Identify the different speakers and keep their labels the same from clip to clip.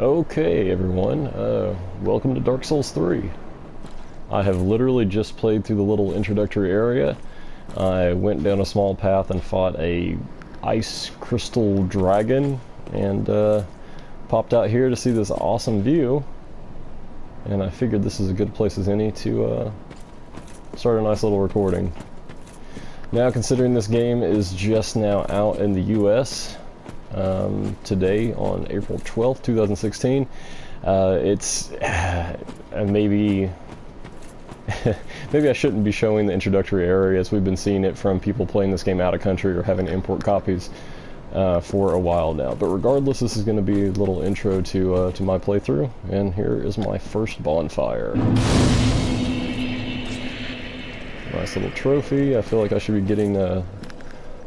Speaker 1: Okay, everyone, welcome to Dark Souls 3. I have literally just played through the little introductory area. I went down a small path and fought a ice crystal dragon, and popped out here to see this awesome view. And I figured this is as good a place as any to start a nice little recording. Now, considering this game is just now out in the US, today on April 12th, 2016. It's maybe maybe I shouldn't be showing the introductory areas. We've been seeing it from people playing this game out of country or having import copies for a while now. But regardless, this is going to be a little intro to my playthrough, and here is my first bonfire. Nice little trophy. I feel like I should be getting. I feel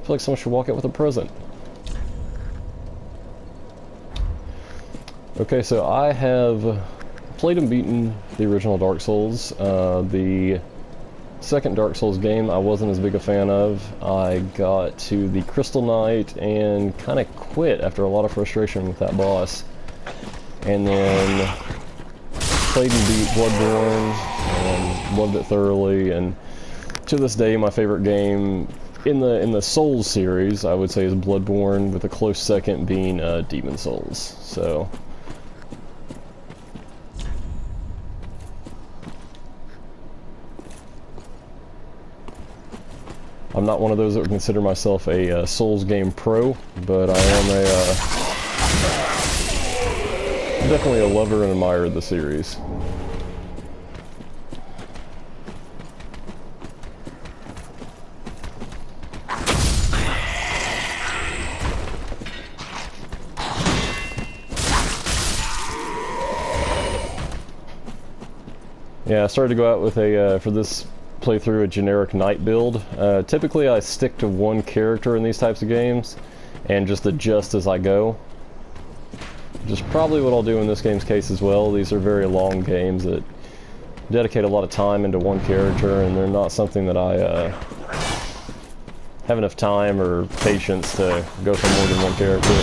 Speaker 1: like someone should walk out with a present. Okay, so I have played and beaten the original Dark Souls. The second Dark Souls game I wasn't as big a fan of. I got to the Crystal Knight and kind of quit after a lot of frustration with that boss. And then played and beat Bloodborne and loved it thoroughly. And to this day, my favorite game in the Souls series, I would say, is Bloodborne, with a close second being Demon Souls. So. I'm not one of those that would consider myself a Souls game pro, but I am definitely a lover and admirer of the series. Yeah, I started to go out with a, for this playthrough, a generic knight build. Typically I stick to one character in these types of games and just adjust as I go. Which is probably what I'll do in this game's case as well. These are very long games that dedicate a lot of time into one character, and they're not something that I have enough time or patience to go for more than one character.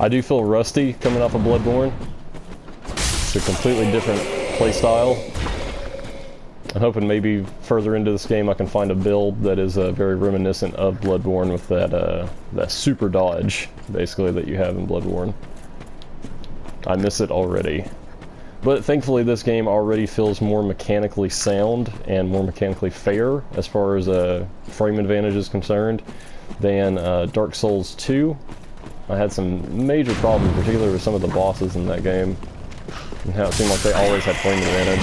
Speaker 1: I do feel rusty coming off of Bloodborne. It's a completely different playstyle. I'm hoping maybe further into this game I can find a build that is very reminiscent of Bloodborne, with that super dodge, basically, that you have in Bloodborne. I miss it already. But thankfully this game already feels more mechanically sound and more mechanically fair as far as frame advantage is concerned than Dark Souls 2. I had some major problems, particularly with some of the bosses in that game, and how it seemed like they always had frame advantage.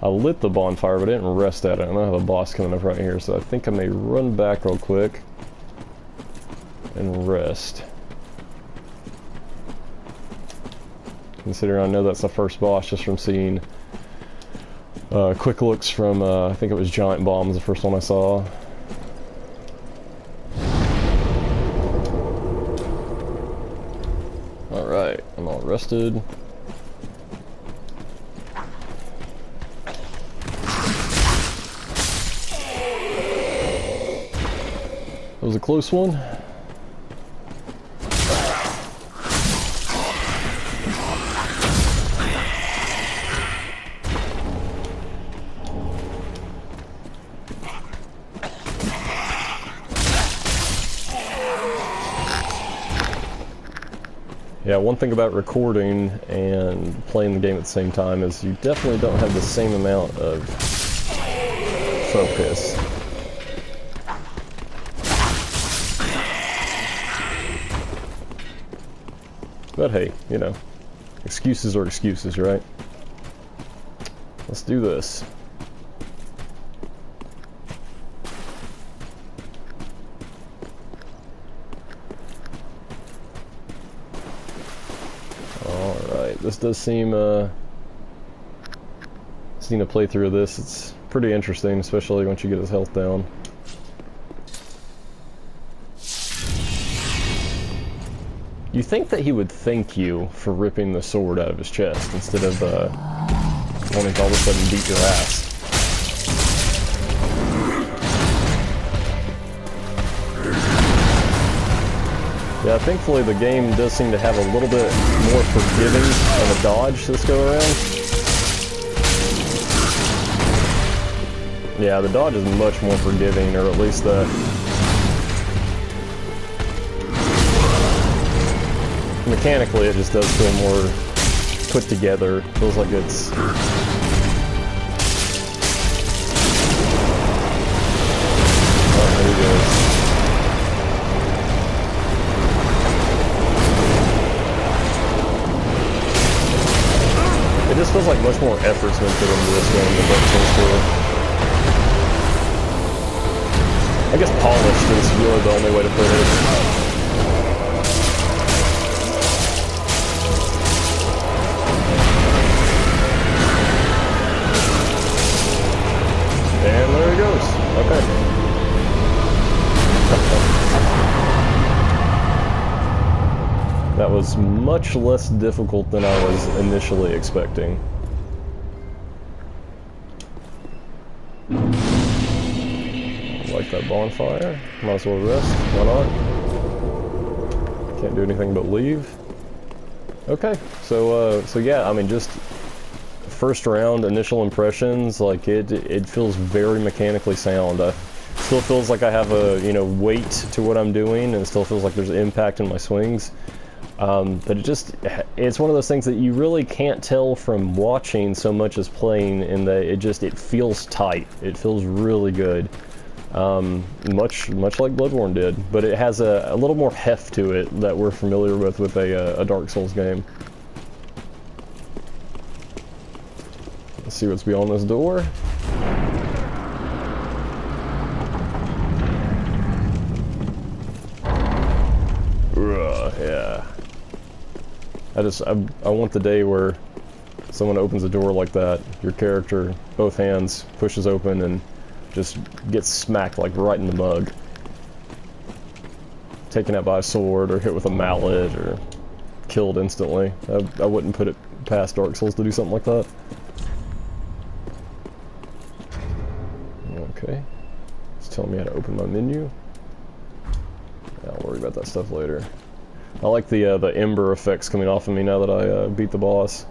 Speaker 1: I lit the bonfire, but I didn't rest at it, and I have a boss coming up right here, so I think I may run back real quick and rest. Considering I know that's the first boss just from seeing quick looks from, I think it was Giant Bomb was the first one I saw. Alright, I'm all rested. That was a close one. Yeah, one thing about recording and playing the game at the same time is you definitely don't have the same amount of focus. But hey, you know, excuses are excuses, right? Let's do this. Alright, this does seem, seeing a playthrough of this, it's pretty interesting, especially once you get his health down. You think that he would thank you for ripping the sword out of his chest instead of wanting to all of a sudden beat your ass. Yeah, thankfully the game does seem to have a little bit more forgiving of a dodge this go around. Yeah, the dodge is much more forgiving, or at least mechanically it just does feel more put together. Feels like it's... Oh, there he goes. It just feels like much more effort's been put into this game than Dark Souls 2. I guess polished is really the only way to put it. And there he goes. Okay. That was much less difficult than I was initially expecting. Like that bonfire. Might as well rest. Why not? Can't do anything but leave. Okay, so yeah, I mean, just first round initial impressions, like it feels very mechanically sound. Still feels like I have a, you know, weight to what I'm doing, and it still feels like there's impact in my swings. But it's one of those things that you really can't tell from watching so much as playing, in that it feels tight. It feels really good. Much like Bloodborne did, but it has a little more heft to it that we're familiar with a Dark Souls game. Let's see what's beyond this door. Yeah. I want the day where someone opens a door like that, your character, both hands, pushes open and just gets smacked like right in the mug. Taken out by a sword or hit with a mallet or killed instantly. I wouldn't put it past Dark Souls to do something like that. Okay. It's telling me how to open my menu. I'll worry about that stuff later. I like the ember effects coming off of me now that I beat the boss.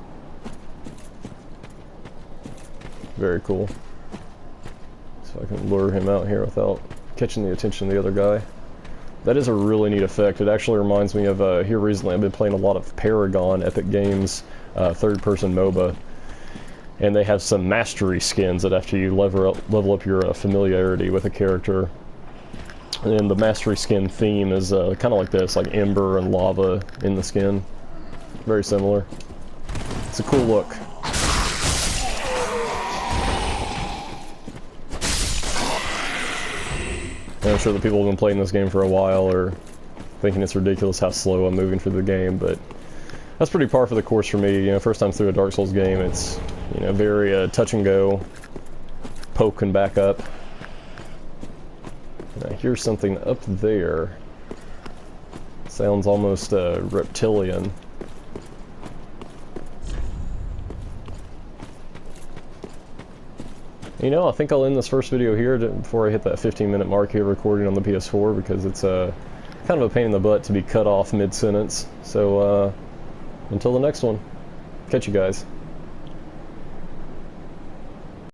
Speaker 1: Very cool. So I can lure him out here without catching the attention of the other guy. That is a really neat effect. It actually reminds me of, here recently I've been playing a lot of Paragon, Epic Games, third-person MOBA. And they have some mastery skins that after you level up your familiarity with a character. And the mastery skin theme is kind of like this, like ember and lava in the skin. Very similar. It's a cool look. And I'm sure the people who've been playing this game for a while are thinking it's ridiculous how slow I'm moving through the game, but that's pretty par for the course for me. You know, first time through a Dark Souls game, it's, you know, very touch and go, poke and back up. Now here's something up there. Sounds almost reptilian. You know, I think I'll end this first video here before I hit that 15-minute mark here recording on the PS4, because it's kind of a pain in the butt to be cut off mid-sentence. So until the next one, catch you guys.